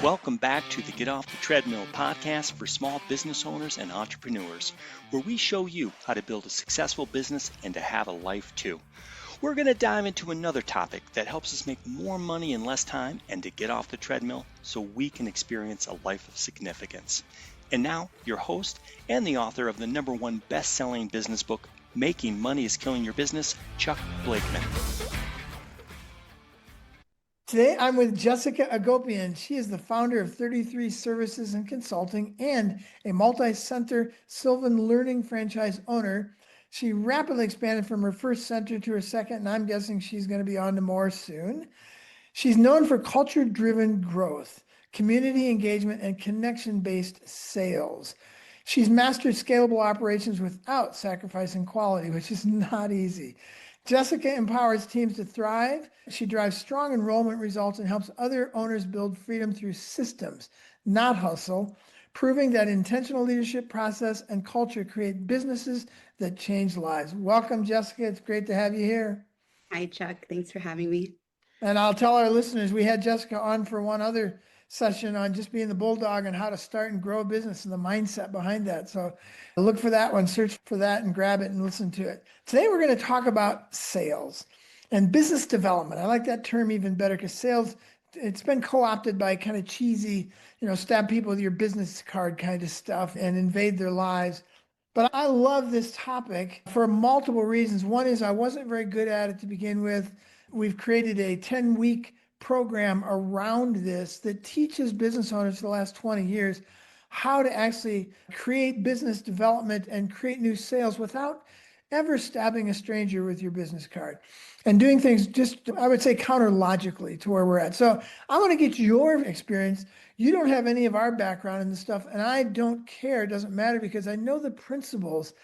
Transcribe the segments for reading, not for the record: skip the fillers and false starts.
Welcome back to the Get Off the Treadmill podcast for small business owners and entrepreneurs, where we show you how to build a successful business and to have a life too. We're going to dive into another topic that helps us make more money in less time and to get off the treadmill so we can experience a life of significance. And now, your host and the author of the #1 best-selling business book, Making Money is Killing Your Business, Chuck Blakeman. Today, I'm with Jessica Agopian. She is the founder of 33 Services and Consulting and a multi-center Sylvan Learning franchise owner. She rapidly expanded from her first center to her second, and I'm guessing she's going to be on to more soon. She's known for culture-driven growth, community engagement, and connection-based sales. She's mastered scalable operations without sacrificing quality, which is not easy. Jessica empowers teams to thrive. She drives strong enrollment results and helps other owners build freedom through systems, not hustle, proving that intentional leadership process and culture create businesses that change lives. Welcome, Jessica. It's great to have you here. Hi, Chuck. Thanks for having me. And I'll tell our listeners, we had Jessica on for one other session on just being the bulldog and how to start and grow a business and the mindset behind that. So look for that one, search for that and grab it and listen to it. Today, we're going to talk about sales and business development. I like that term even better because sales, it's been co-opted by kind of cheesy, stab people with your business card kind of stuff and invade their lives. But I love this topic for multiple reasons. One is I wasn't very good at it to begin with. We've created a 10-week program around this that teaches business owners for the last 20 years how to actually create business development and create new sales without ever stabbing a stranger with your business card and doing things just, I would say, counter-logically to where we're at. So I want to get your experience. You don't have any of our background in this stuff, and I don't care. It doesn't matter because I know the principles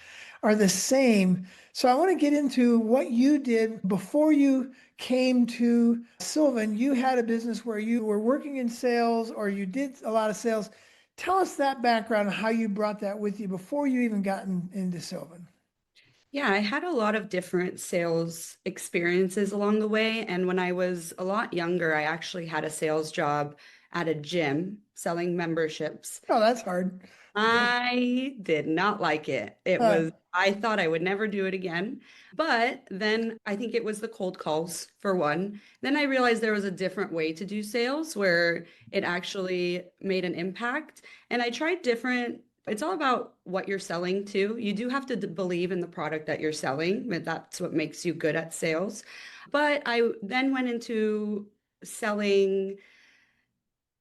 are the same. So I want to get into what you did before you came to Sylvan. You had a business where you were working in sales or you did a lot of sales. Tell us that background and how you brought that with you before you even got into Sylvan. Yeah, I had a lot of different sales experiences along the way. And when I was a lot younger, I actually had a sales job at a gym selling memberships. Oh, that's hard. I did not like it. I thought I would never do it again. But then I think it was the cold calls for one. Then I realized there was a different way to do sales where it actually made an impact. And I tried different. It's all about what you're selling too. You do have to believe in the product that you're selling. That's what makes you good at sales. But I then went into selling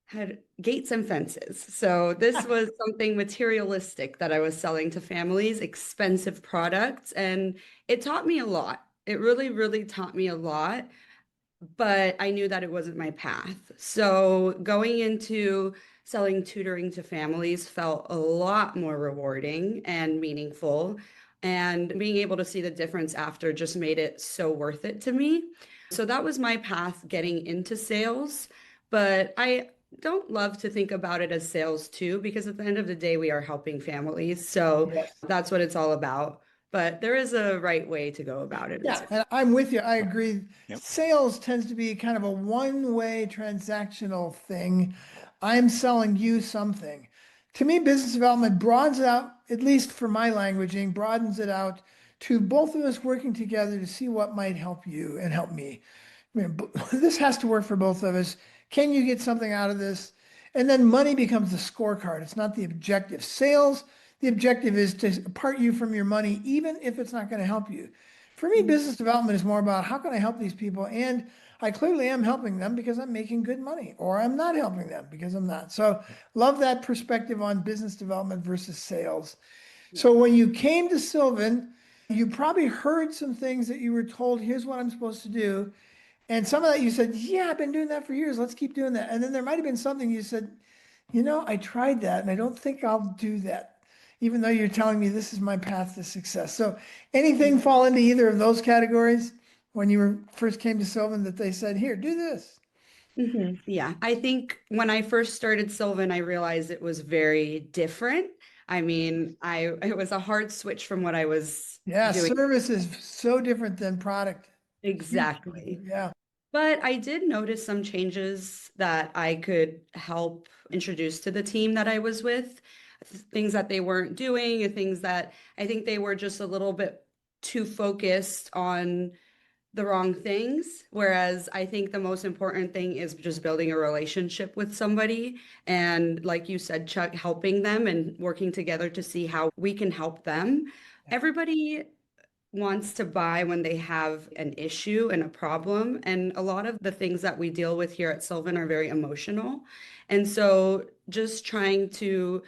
had gates and fences. So this was something materialistic that I was selling to families, expensive products, and it taught me a lot. It really, really taught me a lot, but I knew that it wasn't my path. So going into selling tutoring to families felt a lot more rewarding and meaningful, and being able to see the difference after just made it so worth it to me. So that was my path getting into sales, but I don't love to think about it as sales too, because at the end of the day, we are helping families. So Yes. That's what it's all about. But there is a right way to go about it. Yeah, and I'm with you. I agree. Yep. Sales tends to be kind of a one-way transactional thing. I'm selling you something. To me, business development broadens it out, at least for my languaging, broadens it out to both of us working together to see what might help you and help me. I mean, this has to work for both of us. Can you get something out of this? And then money becomes the scorecard. It's not the objective. Sales, the objective is to part you from your money, even if it's not going to help you. For me, business development is more about how can I help these people? And I clearly am helping them because I'm making good money, or I'm not helping them because I'm not. So love that perspective on business development versus sales. So when you came to Sylvan, you probably heard some things that you were told, here's what I'm supposed to do. And some of that you said, yeah, I've been doing that for years. Let's keep doing that. And then there might have been something you said, I tried that and I don't think I'll do that, even though you're telling me this is my path to success. So anything fall into either of those categories when you first came to Sylvan that they said, here, do this? Yeah, I think when I first started Sylvan, I realized it was very different. I mean, it was a hard switch from what I was Yeah, doing. service is so different than product. Exactly. Yeah. But I did notice some changes that I could help introduce to the team that I was with, things that they weren't doing, and things that I think they were just a little bit too focused on the wrong things. Whereas I think the most important thing is just building a relationship with somebody. And like you said, Chuck, helping them and working together to see how we can help them. Everybody wants to buy when they have an issue and a problem. And a lot of the things that we deal with here at Sylvan are very emotional. And so just trying to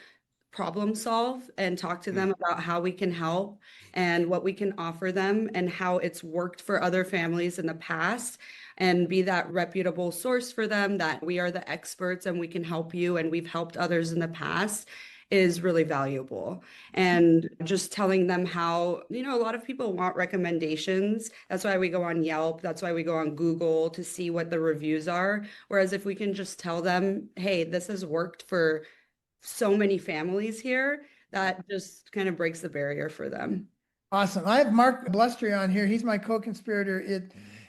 problem solve and talk to them about how we can help and what we can offer them and how it's worked for other families in the past and be that reputable source for them that we are the experts and we can help you and we've helped others in the past is really valuable. And just telling them how, a lot of people want recommendations. That's why we go on Yelp. That's why we go on Google to see what the reviews are. Whereas if we can just tell them, hey, this has worked for so many families here, that just kind of breaks the barrier for them. Awesome. I have Mark Bellestri on here. He's my co-conspirator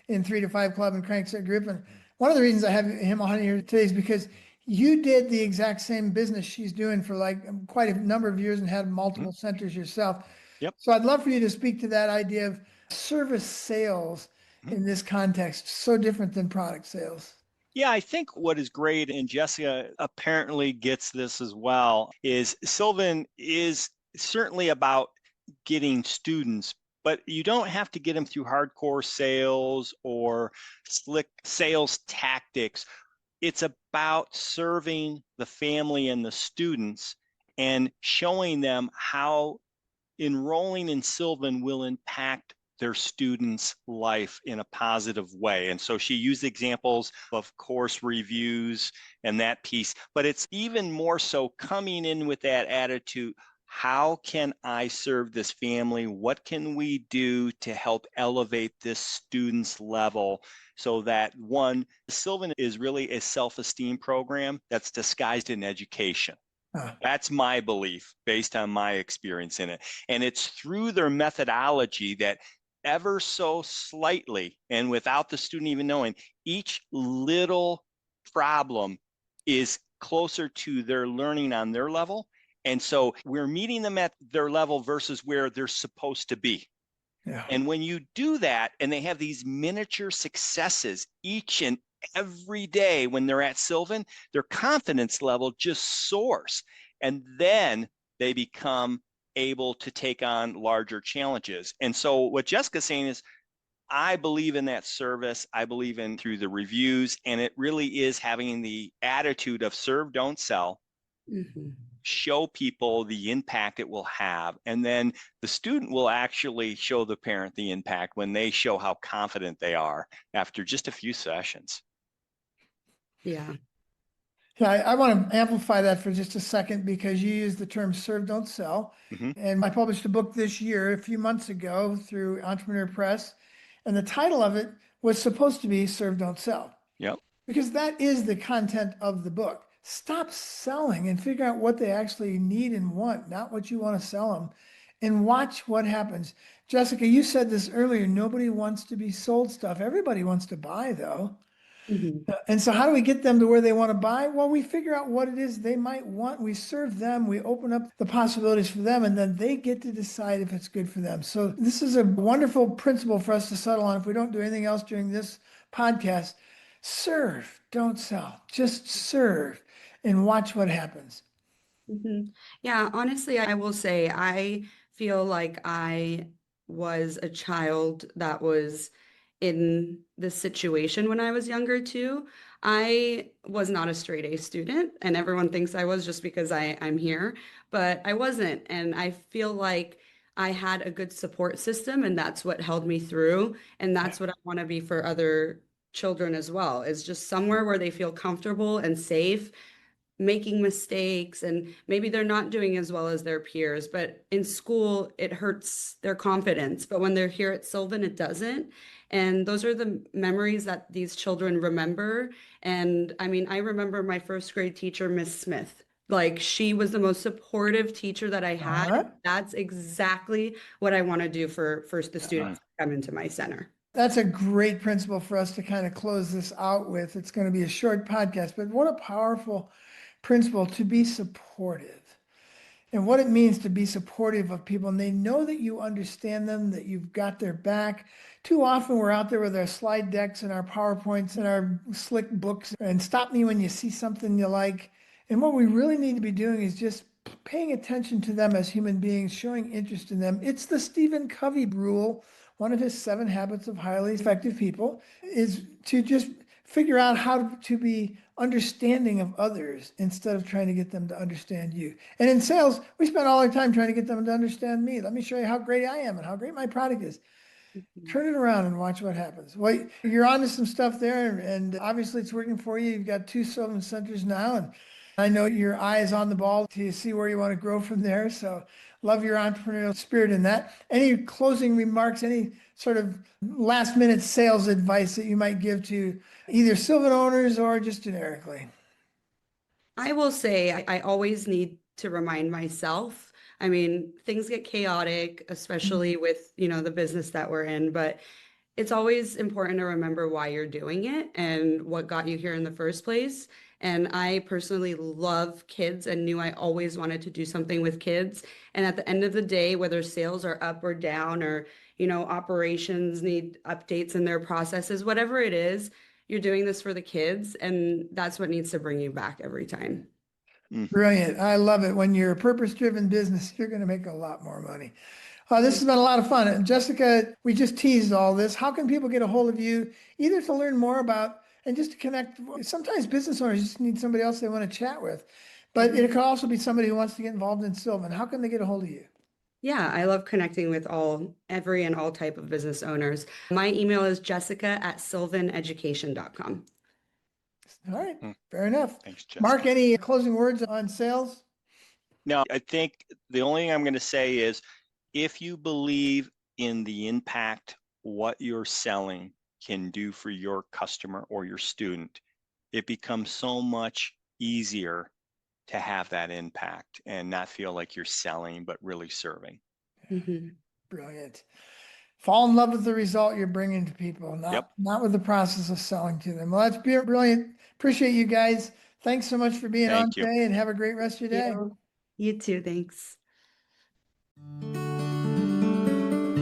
in 3 to 5 Club and Crankset Group. And one of the reasons I have him on here today is because you did the exact same business she's doing for like quite a number of years and had multiple centers yourself. Yep. So I'd love for you to speak to that idea of service sales in this context. So different than product sales. Yeah, I think what is great, and Jessica apparently gets this as well, is Sylvan is certainly about getting students, but you don't have to get them through hardcore sales or slick sales tactics. It's about serving the family and the students and showing them how enrolling in Sylvan will impact their students' life in a positive way. And so she used examples of course reviews and that piece, but it's even more so coming in with that attitude. How can I serve this family? What can we do to help elevate this student's level so that one, Sylvan is really a self-esteem program that's disguised in education. That's my belief based on my experience in it. And it's through their methodology that ever so slightly, and without the student even knowing, each little problem is closer to their learning on their level. And so we're meeting them at their level versus where they're supposed to be. Yeah. And when you do that, and they have these miniature successes each and every day when they're at Sylvan, their confidence level just soars. And then they become able to take on larger challenges. And so what Jessica's saying is, I believe in that service. I believe in through the reviews, and it really is having the attitude of serve, don't sell. Mm-hmm. Show people the impact it will have. And then the student will actually show the parent the impact when they show how confident they are after just a few sessions. Yeah. Yeah, I want to amplify that for just a second because you use the term serve, don't sell. Mm-hmm. And I published a book this year, a few months ago through Entrepreneur Press. And the title of it was supposed to be Serve, Don't Sell. Yep. Because that is the content of the book. Stop selling and figure out what they actually need and want, not what you want to sell them, and watch what happens. Jessica, you said this earlier, nobody wants to be sold stuff. Everybody wants to buy, though. Mm-hmm. And so how do we get them to where they want to buy? Well, we figure out what it is they might want. We serve them. We open up the possibilities for them, and then they get to decide if it's good for them. So this is a wonderful principle for us to settle on if we don't do anything else during this podcast. Serve, don't sell. Just serve and watch what happens. Mm-hmm. Yeah, honestly, I will say I feel like I was a child that was in this situation when I was younger too. I was not a straight A student, and everyone thinks I was just because I'm here, but I wasn't. And I feel like I had a good support system, and that's what held me through. And that's what I want to be for other children as well, is just somewhere where they feel comfortable and safe making mistakes, and maybe they're not doing as well as their peers, but in school it hurts their confidence, but when they're here at Sylvan it doesn't. And those are the memories that these children remember. And I mean, I remember my first grade teacher, Miss Smith. Like, she was the most supportive teacher that I had. That's exactly what I want to do for the students that come into my center. That's a great principle for us to kind of close this out with. It's going to be a short podcast, but what a powerful principle to be supportive and what it means to be supportive of people. And they know that you understand them, that you've got their back. Too often we're out there with our slide decks and our PowerPoints and our slick books and stop me when you see something you like. And what we really need to be doing is just paying attention to them as human beings, showing interest in them. It's the Stephen Covey rule. One of his 7 habits of highly effective people is to just figure out how to be understanding of others instead of trying to get them to understand you. And in sales, we spend all our time trying to get them to understand me. Let me show you how great I am and how great my product is. Turn it around and watch what happens. Well, you're onto some stuff there, and obviously it's working for you. You've got 2 Sylvan centers now, and I know your eye is on the ball to see where you want to grow from there. So love your entrepreneurial spirit in that. Any closing remarks, any sort of last minute sales advice that you might give to either Sylvan owners or just generically? I will say I always need to remind myself. I mean, things get chaotic, especially with, the business that we're in, but it's always important to remember why you're doing it and what got you here in the first place. And I personally love kids and knew I always wanted to do something with kids. And at the end of the day, whether sales are up or down or, operations need updates in their processes, whatever it is, you're doing this for the kids. And that's what needs to bring you back every time. Brilliant. I love it. When you're a purpose-driven business, you're going to make a lot more money. This has been a lot of fun. And Jessica, we just teased all this. How can people get a hold of you, either to learn more about and just to connect? Sometimes business owners just need somebody else they want to chat with, but it could also be somebody who wants to get involved in Sylvan. How can they get a hold of you? Yeah, I love connecting with every and all type of business owners. My email is jessica@sylvaneducation.com. All right. Fair enough. Thanks, Jessica. Mark, any closing words on sales? No, I think the only thing I'm going to say is if you believe in the impact what you're selling can do for your customer or your student, it becomes so much easier to have that impact and not feel like you're selling, but really serving. Mm-hmm. Brilliant. Fall in love with the result you're bringing to people, not with the process of selling to them. Well, that's brilliant. Appreciate you guys. Thanks so much for being on today, and have a great rest of your day. You too. Thanks.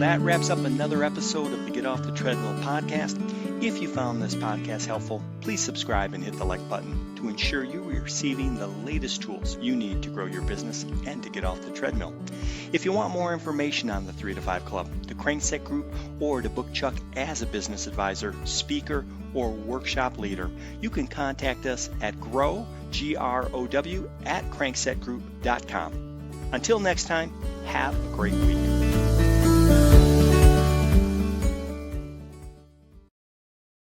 That wraps up another episode of the Get Off the Treadmill podcast. If you found this podcast helpful, please subscribe and hit the like button to ensure you are receiving the latest tools you need to grow your business and to get off the treadmill. If you want more information on the 3 to 5 Club, the Crankset Group, or to book Chuck as a business advisor, speaker, or workshop leader, you can contact us at grow@cranksetgroup.com. Until next time, have a great week.